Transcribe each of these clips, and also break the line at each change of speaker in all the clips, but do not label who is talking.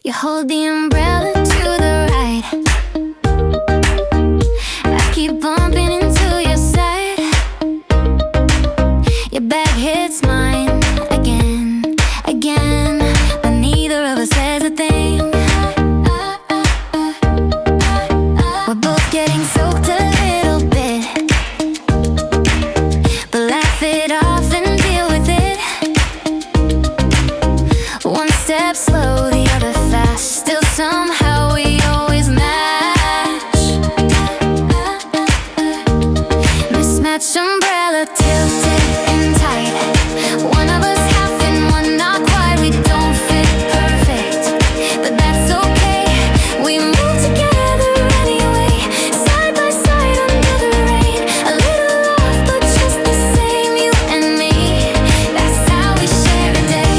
You hold the umbrella to the right. I keep bumping into your side. Your back hits mine again, again, but neither of us says a thing. We're both getting soaked a little bit, but laugh it off and deal with it. One step slow, the other fast. Still somehow we always match. Mismatched umbrella tilted and tight. One of us half and one not quite. We don't fit perfect, but that's okay. We move together anyway, side by side under the rain. A little off, but just the same, you and me. That's how we share a day.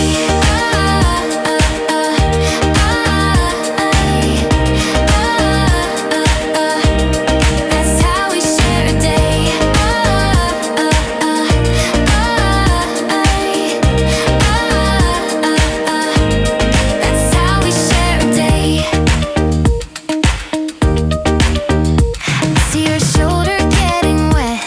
That's how we share a day. That's how we share a day. See your shoulder getting wet.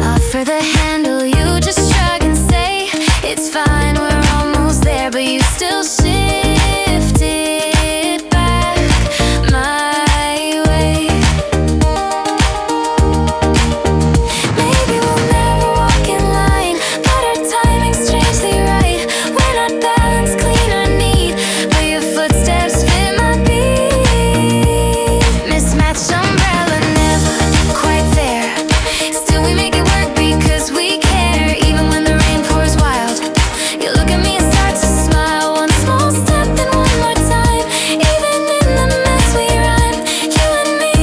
Offer the handle, you just shrug and say it's fine, we're almost there, but you still shift it back my way. Maybe we'll never walk in line, but our timing's strangely right. We're not balanced, clean or neat, but your footsteps fit my beat. Mismatched umbrella, never quite there. Still we make it work because we care. Even when the rain pours wild, you look at me and start to smile. One small step, then one more time. Even in the mess we rhyme, you and me.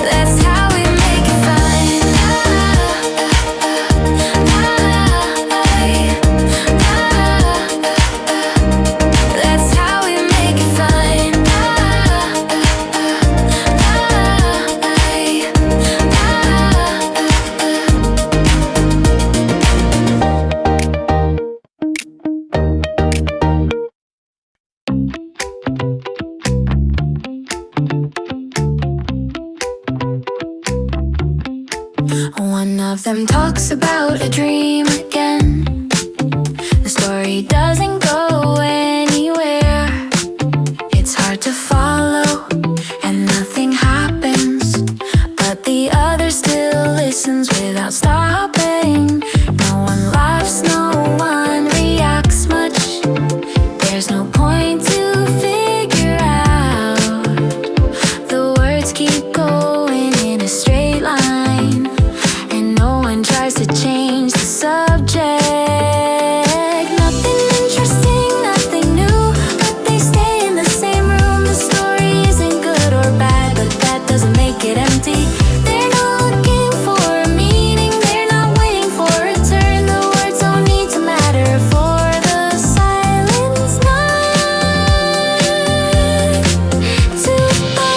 That's how we make it fine. That's how we make it fine. One of them talks about a dream again. The story doesn't go anywhere. It's hard to follow and nothing happens, but the other still listens without stopping. No one laughs, no one reacts much. There's no point to figure out. The words keep going in a straight line, and no one tries to change the subject. Nothing interesting, nothing new, but they stay in the same room. The story isn't good or bad, but that doesn't make it empty. They're not looking for a meaning, they're not waiting for a turn. The words don't need to matter for the silence not to burn.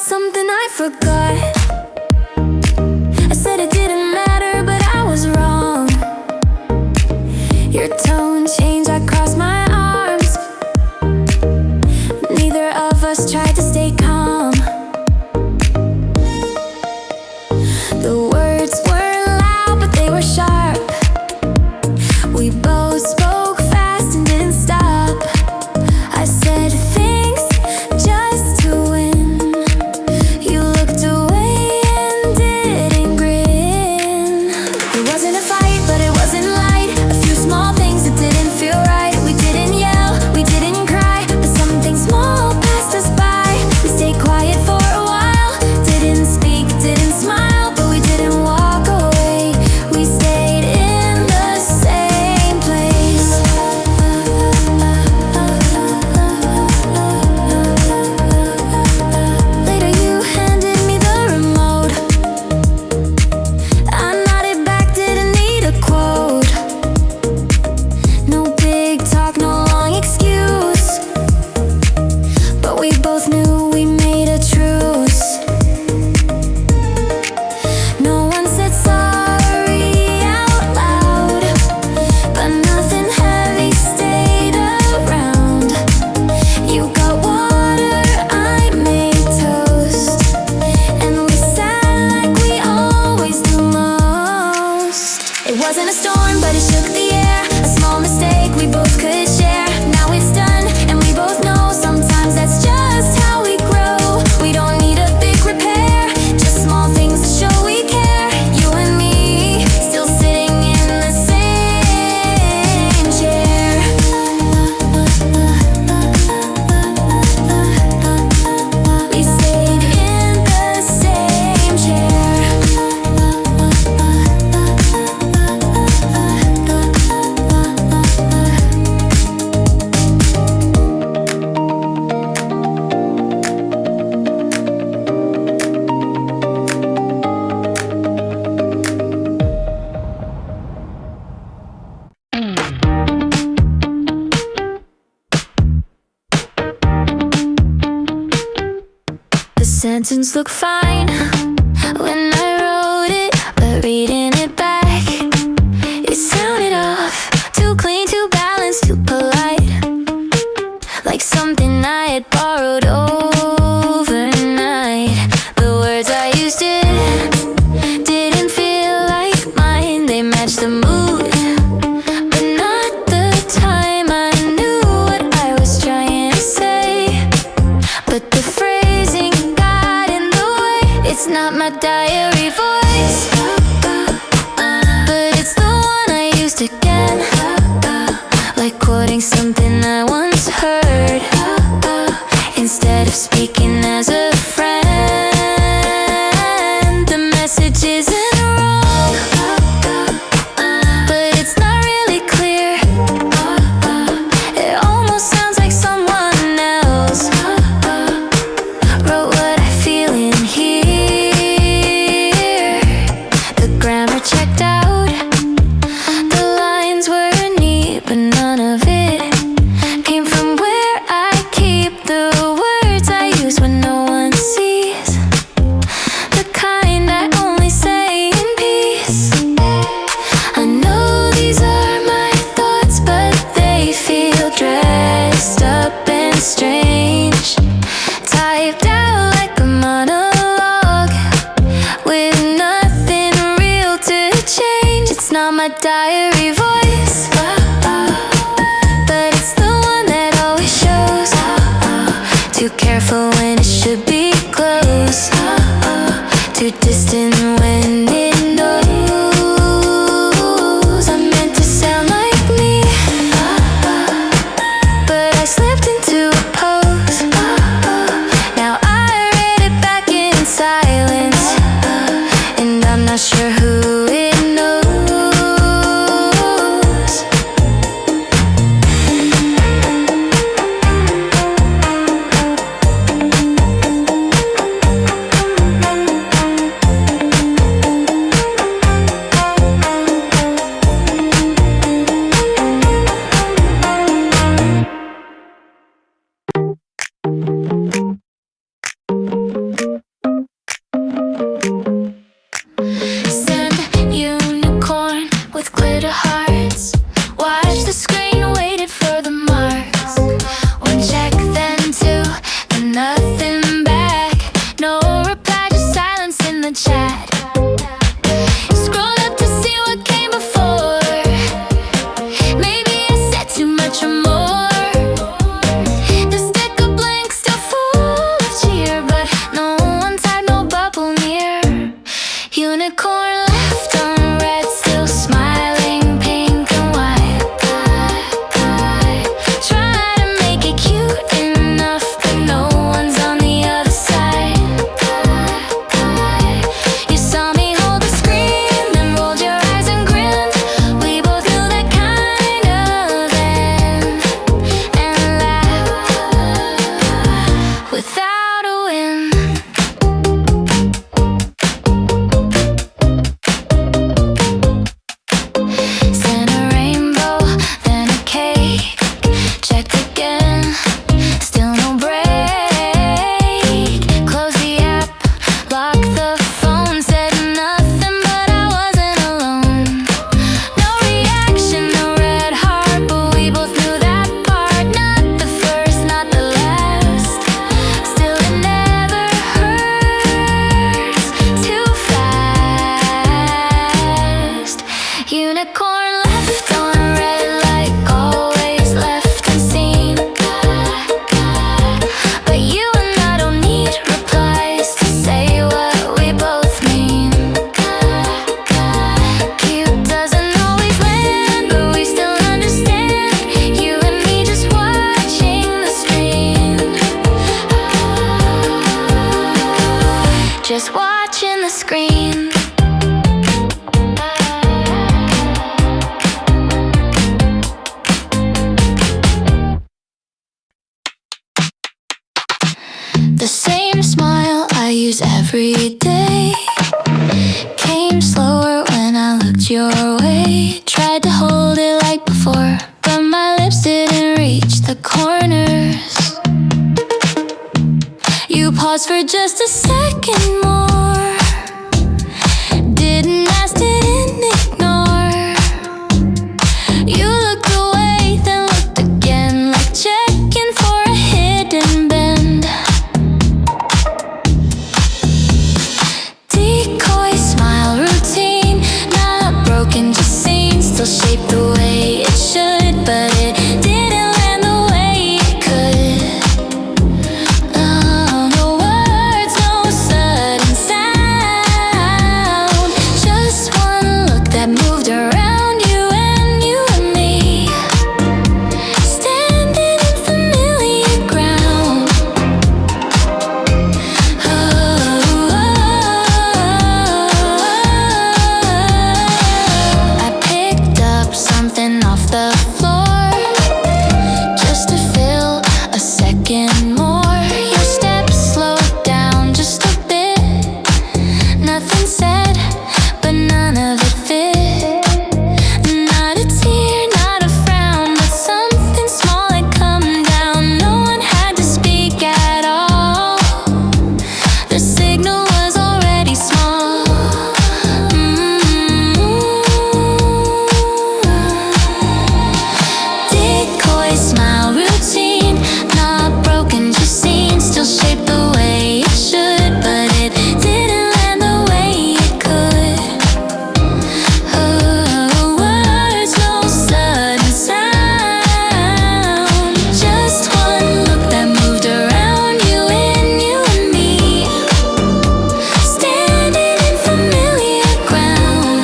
something I forgot. I said it didn't matter, but I was wrong. Your tone changed, I crossed my arms. Neither of us tried to stay calm. The words were loud, but they were sharp. We both spoke fast and didn't stop. I said things just to win. You looked away and didn't grin. It wasn't a fight, but it wasn't light. A few small things that didn't feel right. We didn't yell, we didn't cry, but something small passed us by. We stayed quiet for a while. Didn't speak, didn't smile, but we didn't walk away. We stayed in the same place. Later you handed me the remote. I nodded back, didn't need a quote. No big talk, no long excuse, but we both knew we made a truce. No one said sorry out loud, but nothing heavy stayed around. You got water, I made toast, and we sat like we always do most. It wasn't a storm, but it shook the air. A small mistake we both could share. Now it's done, and we both know sometimes that's just how we grow. We don't need a big repair, just small things to show we care. You and me, still sitting in the same chair. We stayed in the same chair. The sentence looked fine when I wrote it, but reading it back, it sounded off. Too clean, too balanced, too polite, like something I had borrowed overnight. The words I used didn't feel like mine. They matched the mood, but not the time. I knew what I was trying to say, but the phrasing got in the way. It's not my diary voice, but it's the one I used again, like quoting something I once heard, instead of speaking as a friend. The message isn't wrong, but it's not really clear. It almost sounds like someone else wrote what I feel in here. The grammar checked out, the lines were neat, but none of it came from where I keep the words I use when no one sees, the kind I only say in peace. I know these are my thoughts, but they feel dressed up and strange, typed out like a monologue with nothing real to change. It's not my diary voice, but it's the one that always shows. Too careful when it should be close, too distant when it knows. I meant to sound like me, but I slipped into a pose. Now I read it back in silence, and I'm not sure who it knows. The same smile I use every day came slower when I looked your way. Tried to hold it like before, but my lips didn't reach the corners. You paused for just a second more. Didn't ask, didn't ignore. You looked away, then looked again, like checking for a hidden bend. Decoy smile routine, not broken, just seen, still shaped the way it should, but it didn't land the way it could. No words, no sudden sound, just one look that moved around you and me, standing in familiar ground. I picked up something off the floor just to fill a second more. Your steps slowed down just a bit. Nothing said, but none of it fit. Not a tear, not a frown, but something small had come down. No one had to speak at all. The signal was already small. Decoy smile routine, not broken, just seen, still shaped the way it should, but it didn't land the way it could. Words, no sudden sound, just one look that moved around you and me, standing in familiar ground.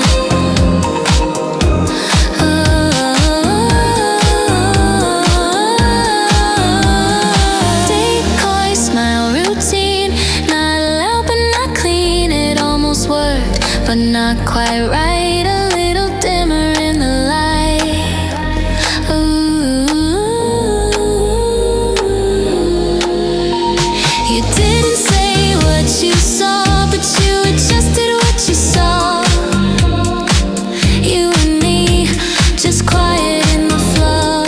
Decoy smile routine, not loud but not clean. It almost worked, but not quite right. A little dimmer in the light. You didn't say what you saw, but you adjusted what you saw. You and me, just quiet in the flow.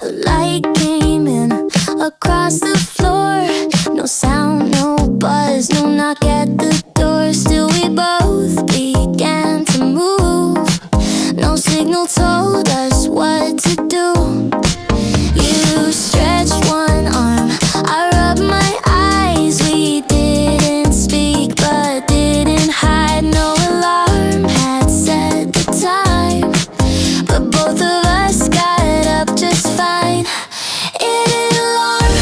A light came in across the floor. No sound, no buzz, no knock at the door. Still we both began to move. No signal told us what to do. You stretched one arm, I rubbed my eyes. We didn't speak but didn't hide. No alarm had set the time, but both of us got up just fine. It didn't alarm,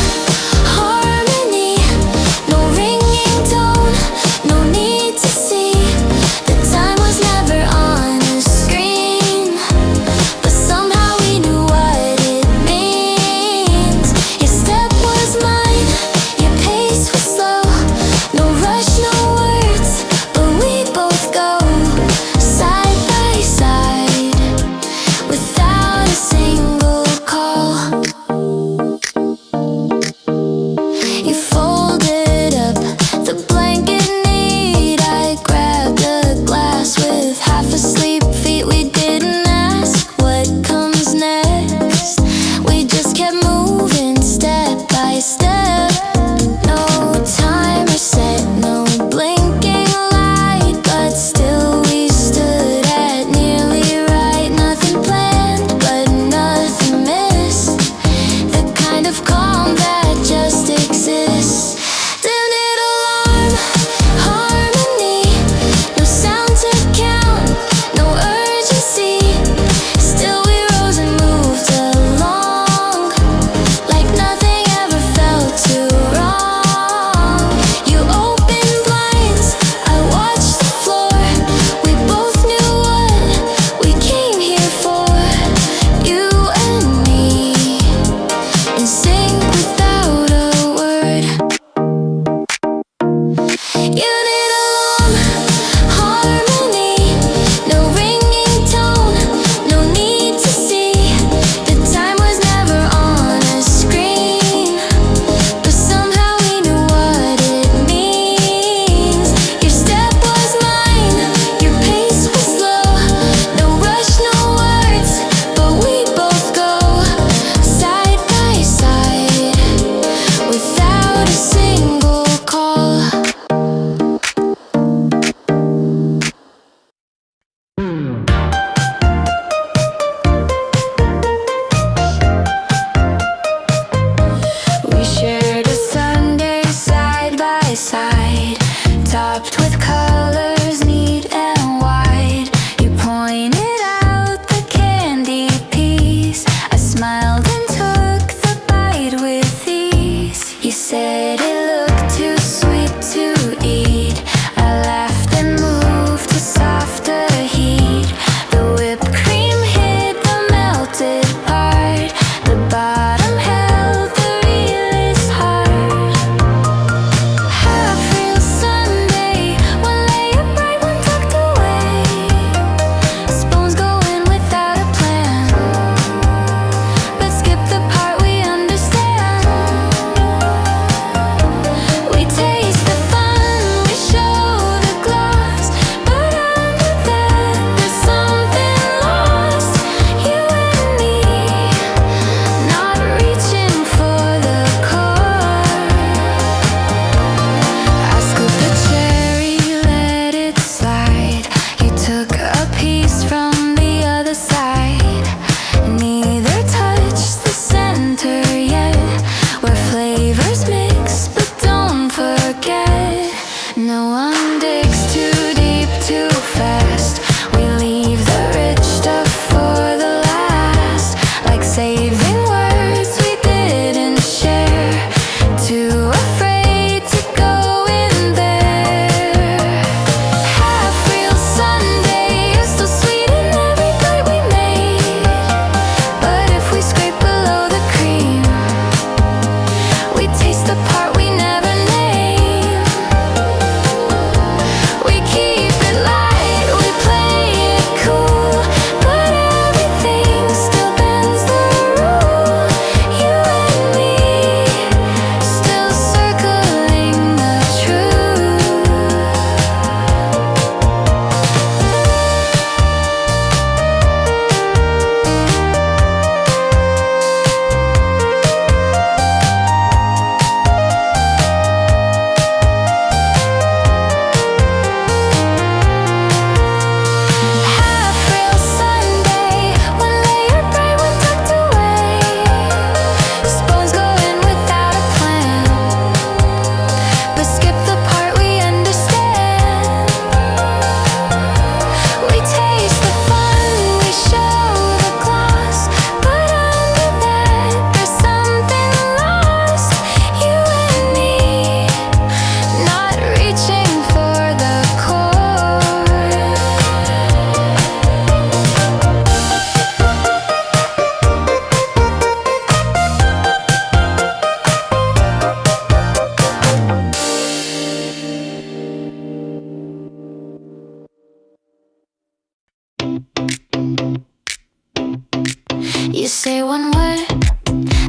say one word,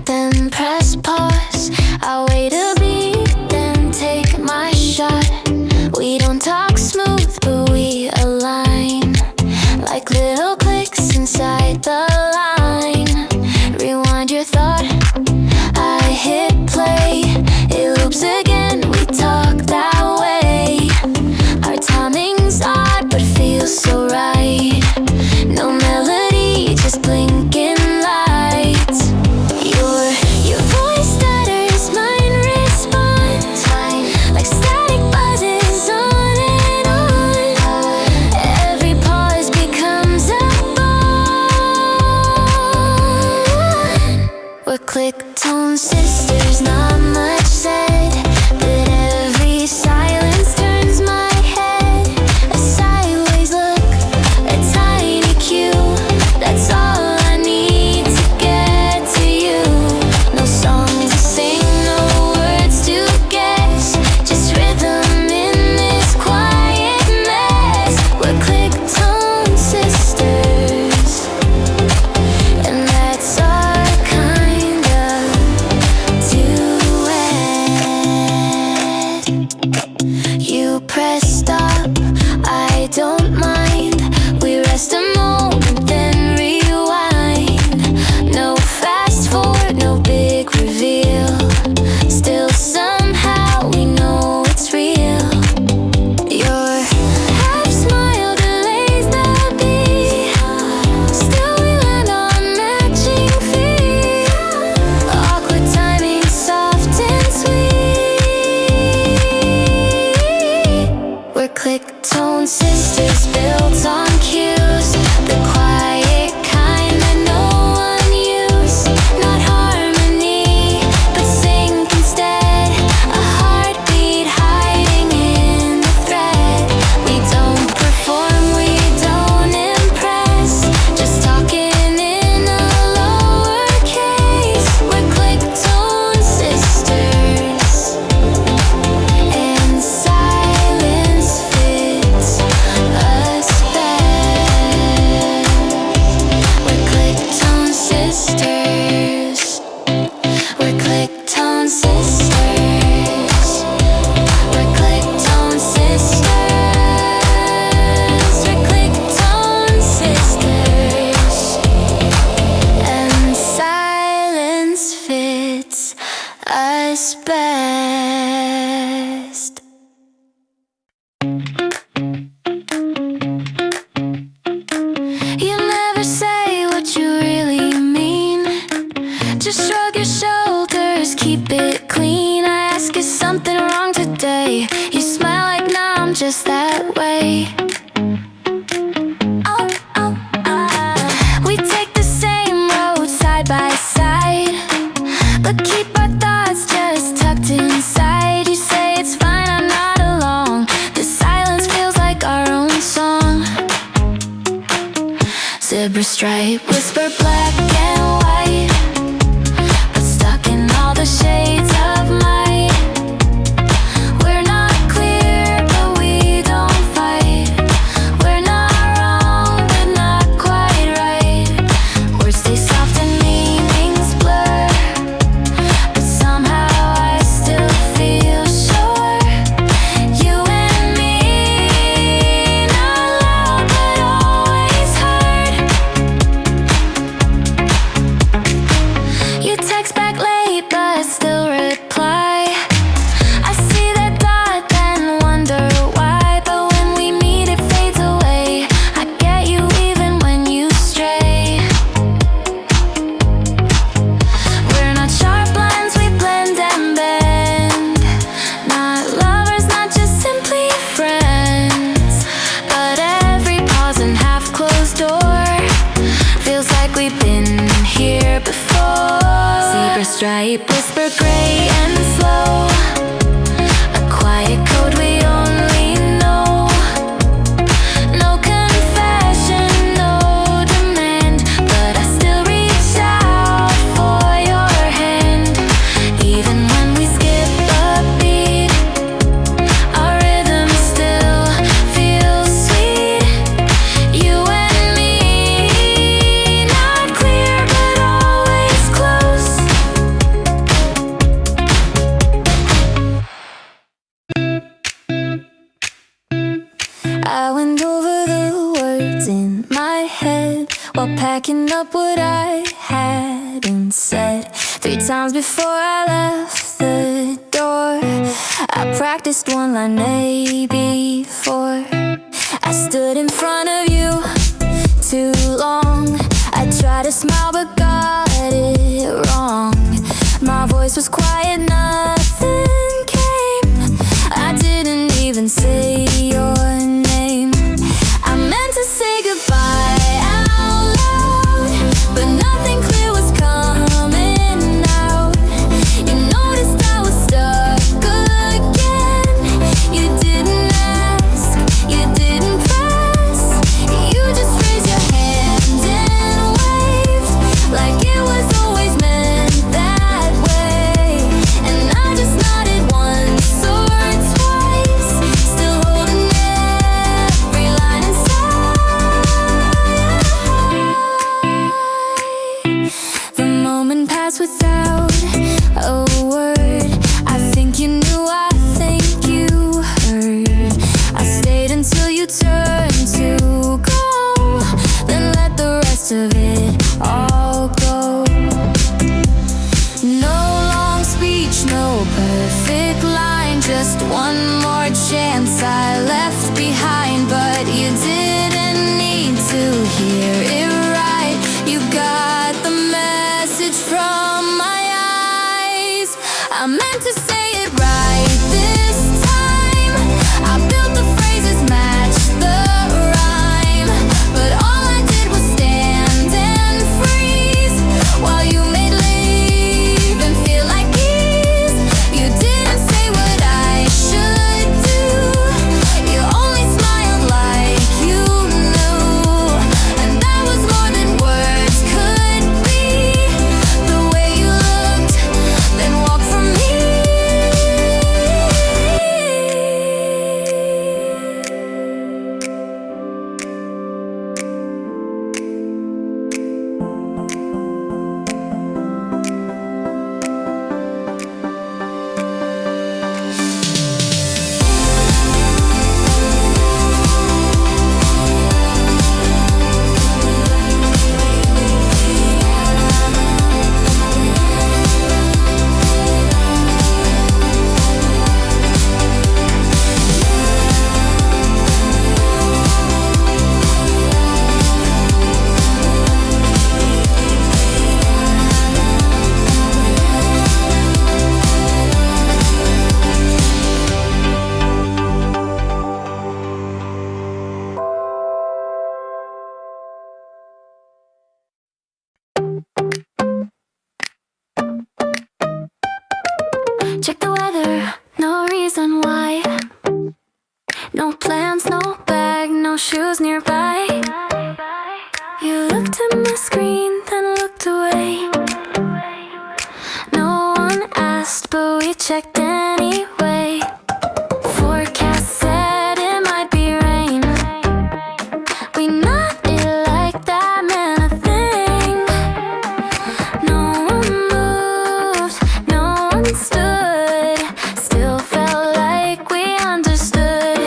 then press pause. I wait a beat, then take my shot. We don't talk smooth, but we align like little clicks inside the line. Rewind your thought, I hit play. It loops again, we talk that way. Our timing's odd, but feels so right. No melody, just blinking lights. Your voice stutters, mine responds like static buzzes on and on. Every pause becomes a bond. We're click tone sisters, not much said, but every silence turns my head. A sideways look, a tiny cue, that's all I need to get to you. No song to sing, no words to guess, just rhythm in this quiet mess. We're click tone sisters, and that's our kind of duet. You press stop, I don't mind. We rest a moment, then rewind. No fast forward, no big reveal. Still somehow we know it's real. Your half smile delays the beat. Still we land on matching feet. Awkward timing, soft and sweet. We're click tone sisters, built on cues. The quiet kind that no one used. Not harmony, but sync instead. A heartbeat hiding in the thread. We don't perform, we don't impress, just talking in a lower case. We're click tone sisters, and silence fits us best. We're click tone sisters. We're click tone sisters. We're click tone sisters. We're click tone sisters, and silence fits us best. You never say what you really mean. Just shrug your shoulders, keep it clean. I ask, is something wrong today? You smile like, nah, I'm just that way. We take the same road side by side, but keep our thoughts just tucked inside. You say it's fine, I'm not alone. The silence feels like our own song. Zebra stripe, whisper black and white, but stuck in all the shades of light. We're not clear, but we don't fight. We're not wrong, but not quite right. Words stay soft and meanings blur, but somehow I still feel sure. You and me, not loud, but always heard. You text back late, but still reply. I see that dot, then wonder why. But when we meet, it fades away. I get you even when you stray. We're not sharp lines, we blend and bend. Not lovers, not just simply friends. But every pause and half closed door feels like we've been here before. Zebra stripe, whisper gray and slow. A quiet code we only know. No confession, no demand, but I still reach out for your hand. Even when we skip a beat, our rhythm still feels sweet. You and me, not clear, but all I went over the words in my head while packing up what I hadn't said. 3 times before I left the door, I practiced one line, maybe 4. I stood in front of you too long. I tried to smile but got it wrong. My voice was quiet, nothing came. I didn't even say your name. I meant to say goodbye out loud, but nothing clear was coming out. You noticed I was stuck again. You didn't ask, you didn't press. You just raised your hand and waved like it was always meant that way. And I just nodded once or twice, still holding every line inside. The moment passed without a word. I think you knew, I think you heard. I stayed until you turned to go, then let the rest of it all go. No long speech, no perfect line, just one more chance I left behind. But you didn't need to hear it right. You got the message from my eyes. I meant to say it right this time. I built the phrases, matched the rhyme, but all I did was stand and freeze while you made leave and feel like ease. You didn't say what I should do. You only smiled like you knew, and that was more than words could be. The way you looked, then walked from me. Check the weather, no reason why. No plans, no bag, no shoes nearby. You looked at my screen, then looked away. No one asked, but we checked anyway. Forecast said it might be rain. We nodded like that meant a thing. No one moved, no one stood, still felt like we understood.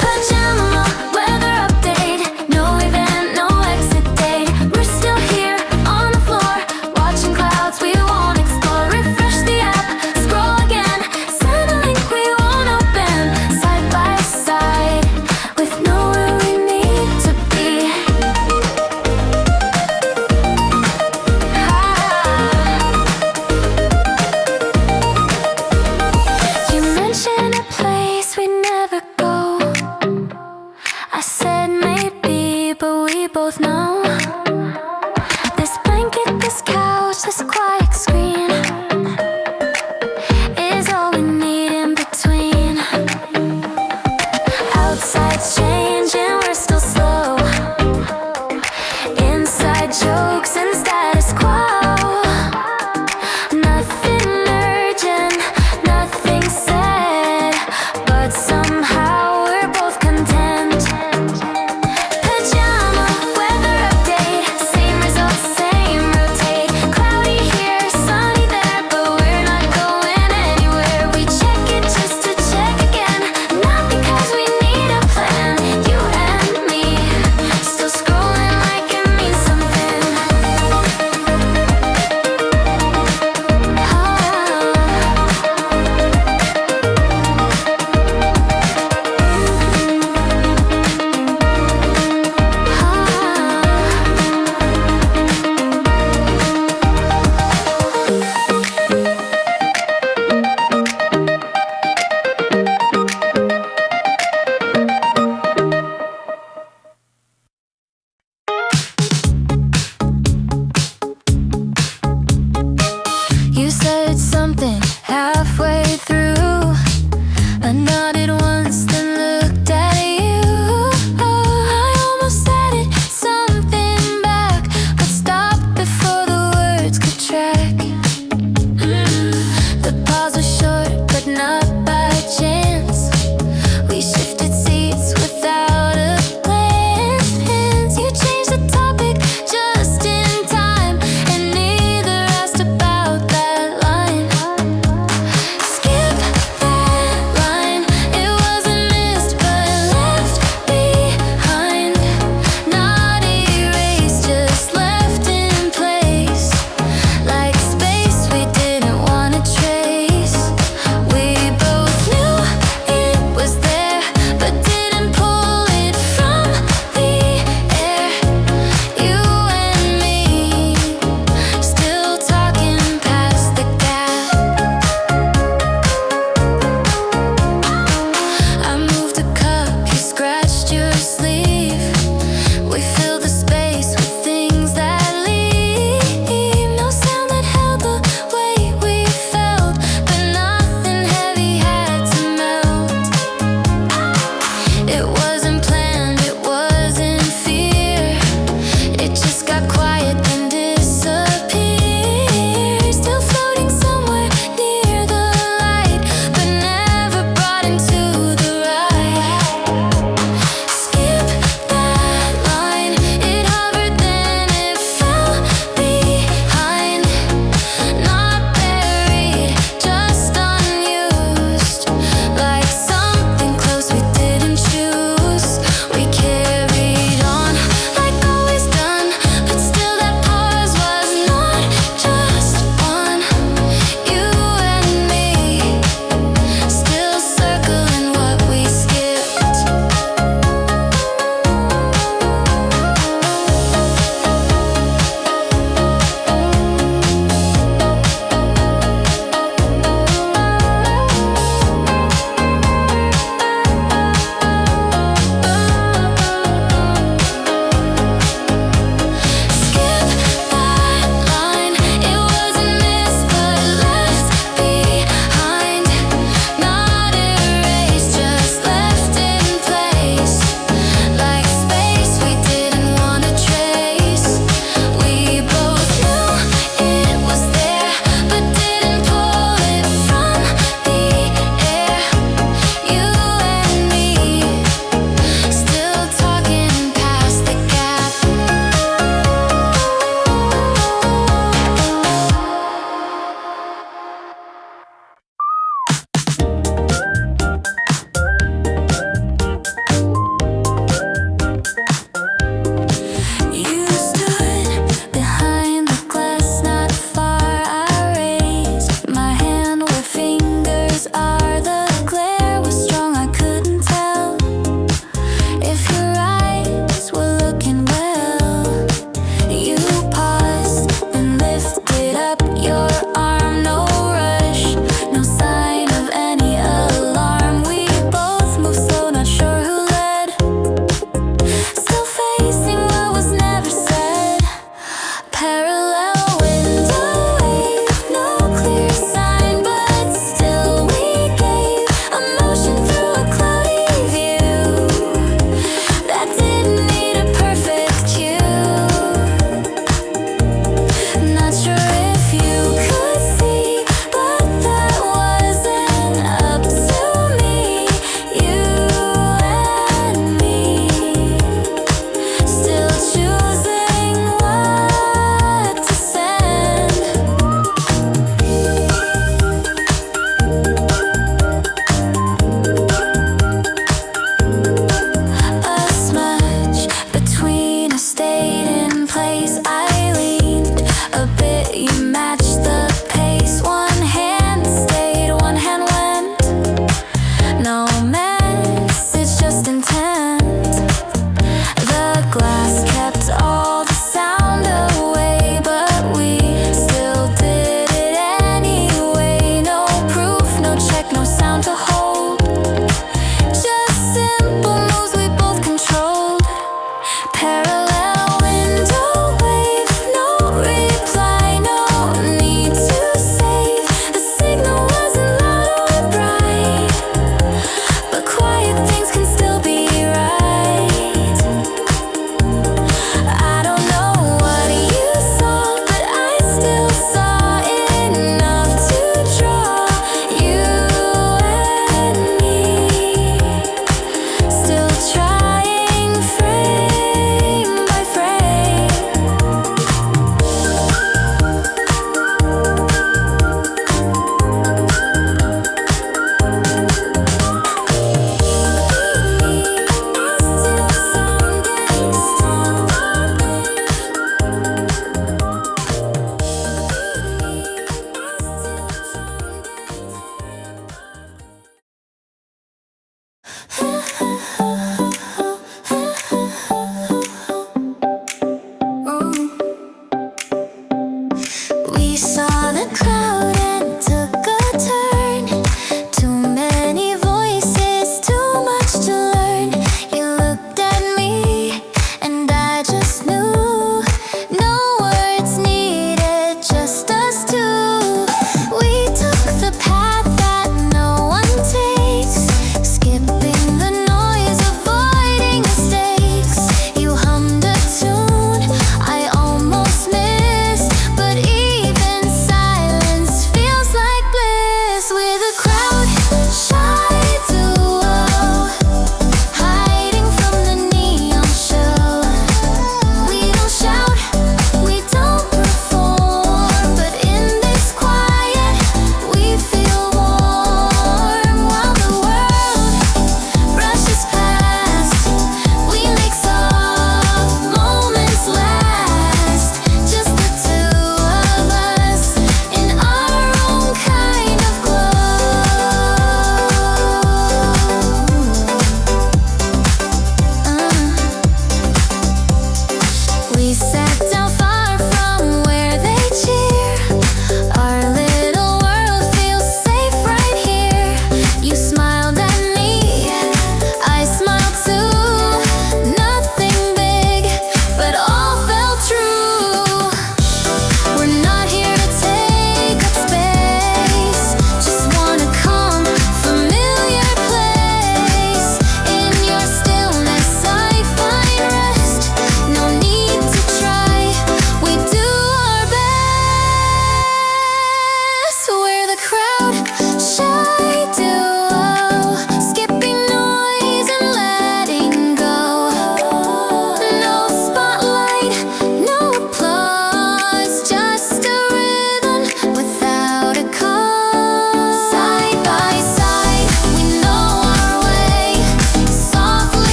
Pajama, weather update, no event, no exit date. We're still here on the floor, watching clouds we won't explore. Refresh the app, scroll again,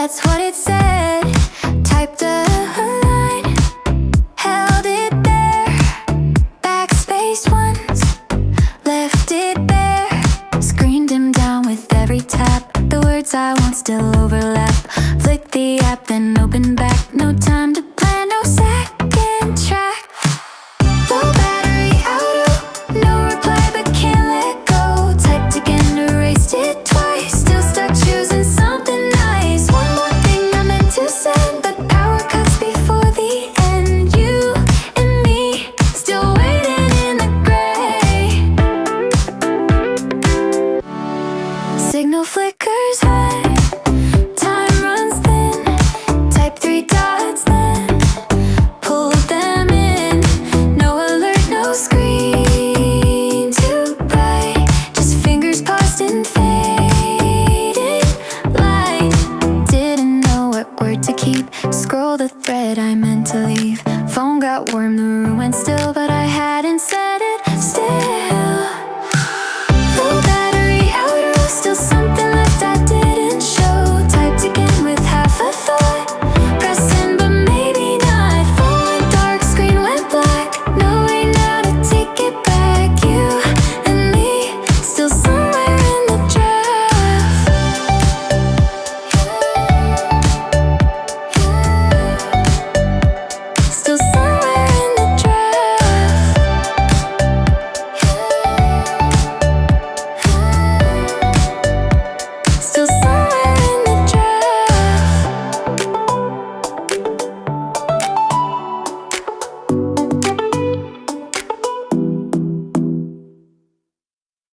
That's what it said. Typed a line, held it there. Backspace once, left it bare. Screened him down with every tap. The words I want still overlap. Flick the app, then open back. No time to plan, no second track. Low battery auto, no reply but can't let go. Typed again, erased it twice. Still stuck choosing something nice. One more thing I meant to send, but power cuts before the end. You and me, still waiting in the gray. Signal flickers high, time runs thin. Type 3 dots then pull them in. No alert, no screen too bright. Just fingers paused and fading light. Didn't know what word to keep. Scroll the thread I meant to leave. Phone got warm, the